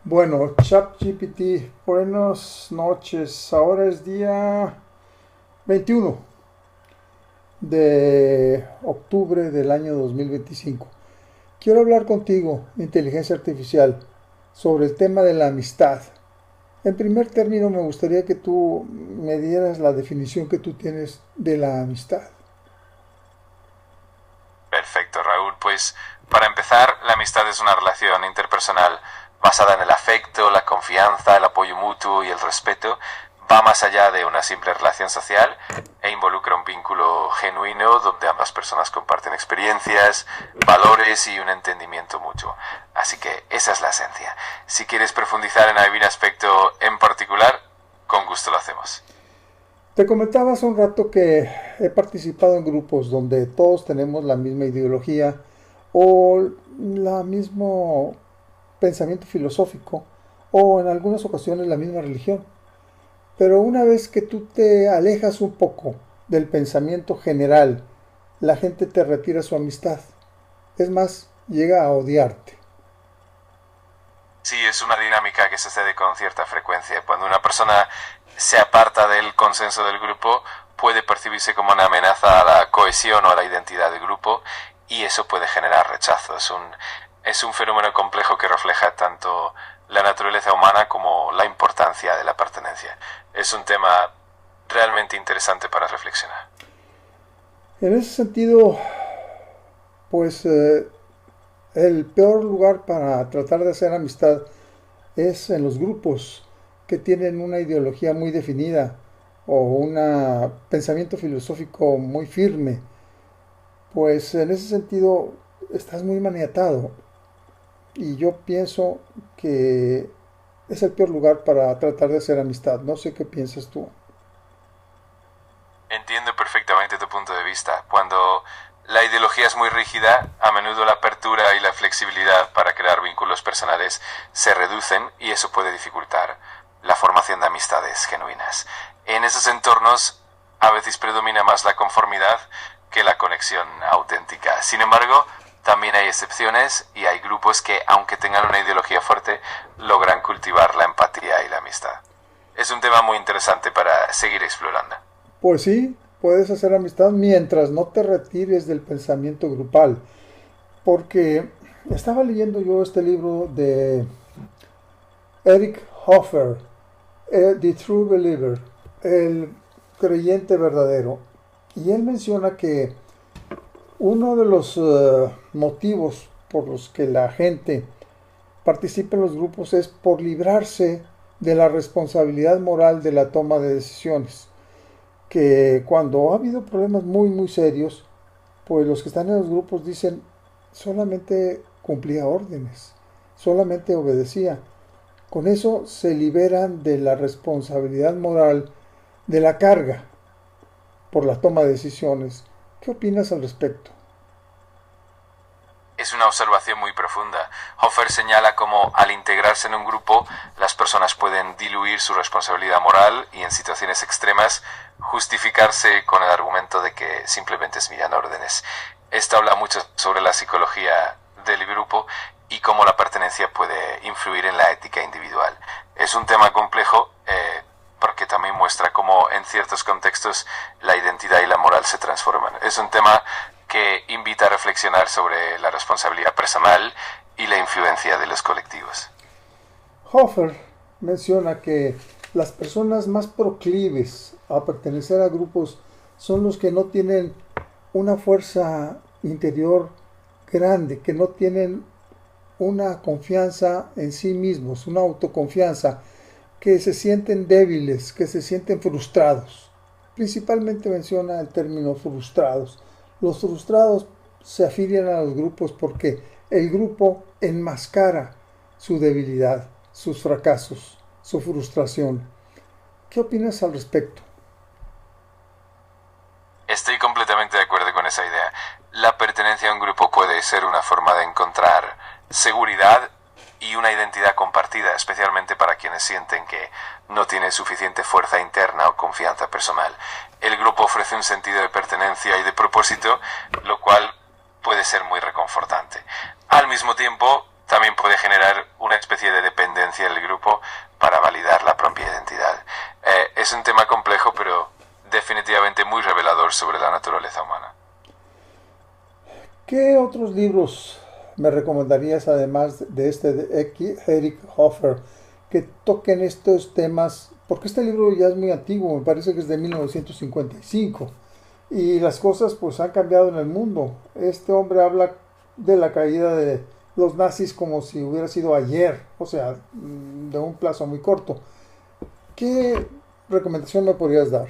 Bueno, ChatGPT, buenas noches. Ahora es día 21 de octubre del año 2025. Quiero hablar contigo, inteligencia artificial, sobre el tema de la amistad. En primer término, me gustaría que tú me dieras la definición que tú tienes de la amistad. Perfecto, Raúl. Pues para empezar, la amistad es una relación interpersonal basada en el afecto, la confianza, el apoyo mutuo y el respeto. Va más allá de una simple relación social e involucra un vínculo genuino donde ambas personas comparten experiencias, valores y un entendimiento mutuo. Así que esa es la esencia. Si quieres profundizar en algún aspecto en particular, con gusto lo hacemos. Te comentaba hace un rato que he participado en grupos donde todos tenemos la misma ideología o la mismo pensamiento filosófico o en algunas ocasiones la misma religión. Pero una vez que tú te alejas un poco del pensamiento general, la gente te retira su amistad. Es más, llega a odiarte. Sí, es una dinámica que sucede con cierta frecuencia. Cuando una persona se aparta del consenso del grupo, puede percibirse como una amenaza a la cohesión o a la identidad del grupo y eso puede generar rechazo. Es un fenómeno complejo que refleja tanto la naturaleza humana como la importancia de la pertenencia. Es un tema realmente interesante para reflexionar. En ese sentido, pues el peor lugar para tratar de hacer amistad es en los grupos que tienen una ideología muy definida o un pensamiento filosófico muy firme. Pues en ese sentido estás muy maniatado y yo pienso que es el peor lugar para tratar de hacer amistad. No sé qué piensas tú. Entiendo perfectamente tu punto de vista. Cuando la ideología es muy rígida, a menudo la apertura y la flexibilidad para crear vínculos personales se reducen y eso puede dificultar la formación de amistades genuinas. En esos entornos a veces predomina más la conformidad que la conexión auténtica. Sin embargo, también hay excepciones y hay grupos que, aunque tengan una ideología fuerte, logran cultivar la empatía y la amistad. Es un tema muy interesante para seguir explorando. Pues sí, puedes hacer amistad mientras no te retires del pensamiento grupal. Porque estaba leyendo yo este libro de Eric Hoffer, The True Believer, el creyente verdadero. Y él menciona que uno de los motivos por los que la gente participa en los grupos es por librarse de la responsabilidad moral de la toma de decisiones. Que cuando ha habido problemas muy serios, pues los que están en los grupos dicen solamente cumplía órdenes, solamente obedecía. Con eso se liberan de la responsabilidad moral de la carga por la toma de decisiones. ¿Qué opinas al respecto? Es una observación muy profunda. Hofer señala cómo al integrarse en un grupo, las personas pueden diluir su responsabilidad moral y en situaciones extremas justificarse con el argumento de que simplemente seguían órdenes. Esto habla mucho sobre la psicología del grupo y cómo la pertenencia puede influir en la ética individual. Es un tema complejo porque también muestra cómo en ciertos contextos la identidad y la moral se transforman. Es un tema que invita a reflexionar sobre la responsabilidad personal y la influencia de los colectivos. Hofer menciona que las personas más proclives a pertenecer a grupos son los que no tienen una fuerza interior grande, que no tienen una confianza en sí mismos, una autoconfianza, que se sienten débiles, que se sienten frustrados. Principalmente menciona el término frustrados. Los frustrados se afilian a los grupos porque el grupo enmascara su debilidad, sus fracasos, su frustración. ¿Qué opinas al respecto? Estoy completamente de acuerdo con esa idea. La pertenencia a un grupo puede ser una forma de encontrar seguridad y una identidad compartida, especialmente para quienes sienten que no tienen suficiente fuerza interna o confianza personal. El grupo ofrece un sentido de pertenencia y de propósito, lo cual puede ser muy reconfortante. Al mismo tiempo, también también puede generar una especie de dependencia del grupo para validar la propia identidad. Es un tema complejo, pero definitivamente muy revelador sobre la naturaleza humana. ¿Qué otros libros me recomendarías, además de este de Eric Hoffer, que toquen estos temas? Porque este libro ya es muy antiguo, me parece que es de 1955, y las cosas pues han cambiado en el mundo. Este hombre habla de la caída de los nazis como si hubiera sido ayer, o sea, de un plazo muy corto. ¿Qué recomendación me podrías dar?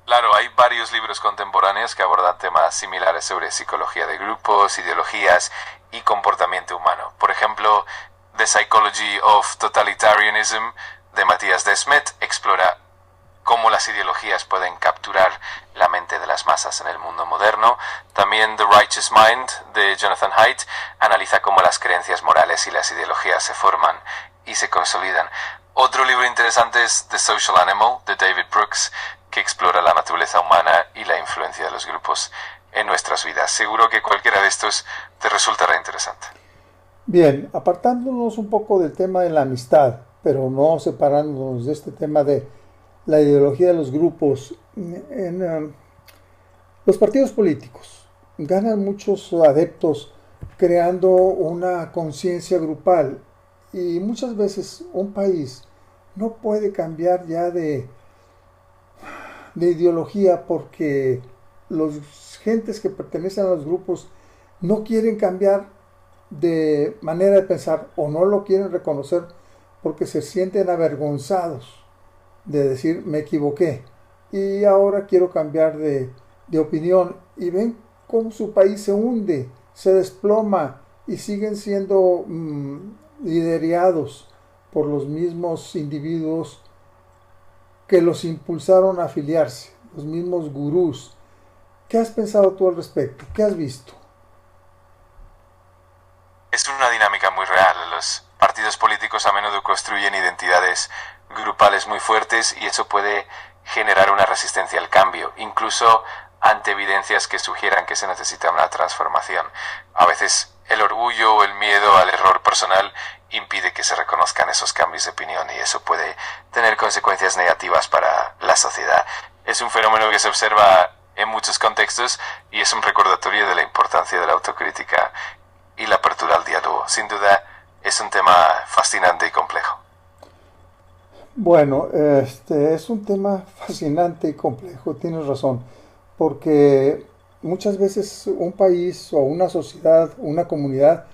Claro, hay varios libros contemporáneos que abordan temas similares sobre psicología de grupos, ideologías y comportamiento humano. Por ejemplo, The Psychology of Totalitarianism de Matthias Desmet explora cómo las ideologías pueden capturar la mente de las masas en el mundo moderno. También The Righteous Mind de Jonathan Haidt analiza cómo las creencias morales y las ideologías se forman y se consolidan. Otro libro interesante es The Social Animal de David Brooks, que explora la naturaleza humana y la influencia de los grupos en nuestras vidas. Seguro que cualquiera de estos te resultará interesante. Bien, apartándonos un poco del tema de la amistad, pero no separándonos de este tema de la ideología de los grupos, los partidos políticos ganan muchos adeptos creando una conciencia grupal, y muchas veces un país no puede cambiar ya de ideología porque los gentes que pertenecen a los grupos no quieren cambiar de manera de pensar o no lo quieren reconocer porque se sienten avergonzados de decir me equivoqué y ahora quiero cambiar de opinión, y ven cómo su país se hunde, se desploma y siguen siendo liderados por los mismos individuos que los impulsaron a afiliarse, los mismos gurús. ¿Qué has pensado tú al respecto? ¿Qué has visto? Es una dinámica muy real. Los partidos políticos a menudo construyen identidades grupales muy fuertes y eso puede generar una resistencia al cambio, incluso ante evidencias que sugieran que se necesita una transformación. A veces el orgullo o el miedo al error personal impide que se reconozcan esos cambios de opinión y eso puede tener consecuencias negativas para la sociedad. Es un fenómeno que se observa en muchos contextos y es un recordatorio de la importancia de la autocrítica y la apertura al diálogo. Sin duda es un tema fascinante y complejo. Bueno, es un tema fascinante y complejo, tienes razón, porque muchas veces un país o una sociedad, una comunidad,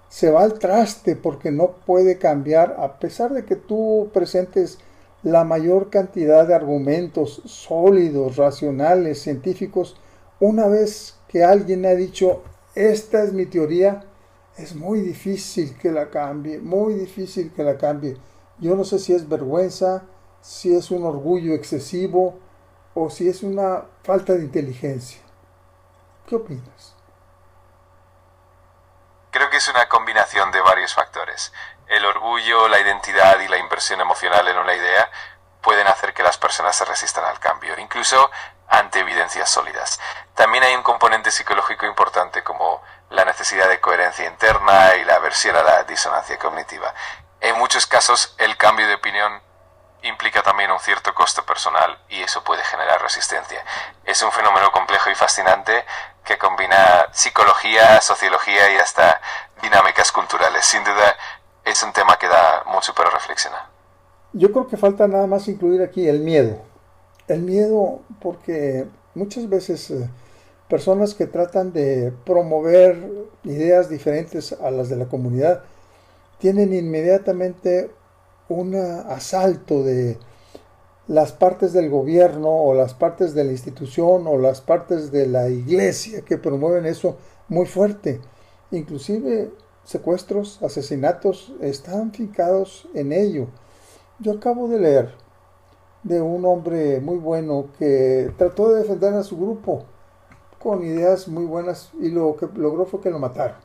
se va al traste porque no puede cambiar, a pesar de que tú presentes la mayor cantidad de argumentos sólidos, racionales, científicos. Una vez que alguien ha dicho, esta es mi teoría, es muy difícil que la cambie, muy difícil que la cambie. Yo no sé si es vergüenza, si es un orgullo excesivo o si es una falta de inteligencia. ¿Qué opinas? Creo que es una combinación de varios factores. El orgullo, la identidad y la inversión emocional en una idea pueden hacer que las personas se resistan al cambio, incluso ante evidencias sólidas. También hay un componente psicológico importante como la necesidad de coherencia interna y la aversión a la disonancia cognitiva. En muchos casos, el cambio de opinión implica también un cierto costo personal y eso puede generar resistencia. Es un fenómeno complejo y fascinante que combina psicología, sociología y hasta dinámicas culturales. Sin duda, es un tema que da mucho para reflexionar. Yo creo que falta nada más incluir aquí el miedo. El miedo porque muchas veces personas que tratan de promover ideas diferentes a las de la comunidad tienen inmediatamente un asalto de las partes del gobierno o las partes de la institución o las partes de la iglesia que promueven eso muy fuerte. Inclusive secuestros, asesinatos están fincados en ello. Yo acabo de leer de un hombre muy bueno que trató de defender a su grupo con ideas muy buenas y lo que logró fue que lo mataron.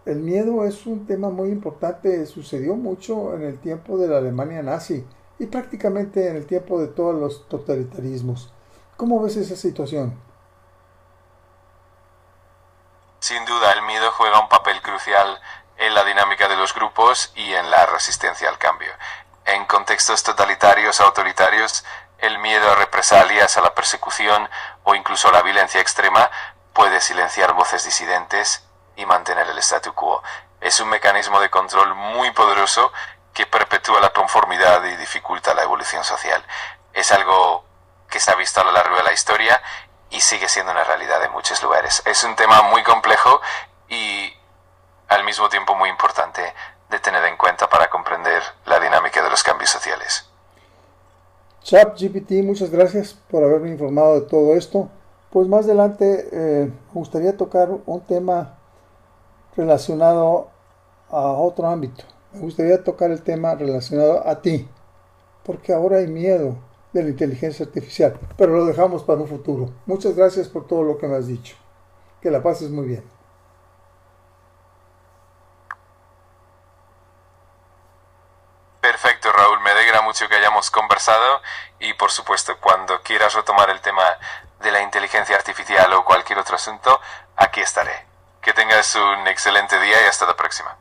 El miedo es un tema muy importante, sucedió mucho en el tiempo de la Alemania nazi y prácticamente en el tiempo de todos los totalitarismos. ¿Cómo ves esa situación? Sin duda, el miedo juega un papel crucial en la dinámica de los grupos y en la resistencia al cambio. En contextos totalitarios o autoritarios, el miedo a represalias, a la persecución o incluso a la violencia extrema puede silenciar voces disidentes y mantener el statu quo. Es un mecanismo de control muy poderoso que perpetúa la conformidad y dificulta la evolución social. Es algo que se ha visto a lo largo de la historia y sigue siendo una realidad en muchos lugares. Es un tema muy complejo y al mismo tiempo muy importante de tener en cuenta para comprender la dinámica de los cambios sociales. ChatGPT, muchas gracias por haberme informado de todo esto. Pues más adelante me gustaría tocar un tema relacionado a otro ámbito. Me gustaría tocar el tema relacionado a ti, porque ahora hay miedo de la inteligencia artificial, pero lo dejamos para un futuro. Muchas gracias por todo lo que me has dicho. Que la pases muy bien. Perfecto, Raúl, me alegra mucho que hayamos conversado y por supuesto cuando quieras retomar el tema de la inteligencia artificial o cualquier otro asunto, aquí estaré. Que tengas un excelente día y hasta la próxima.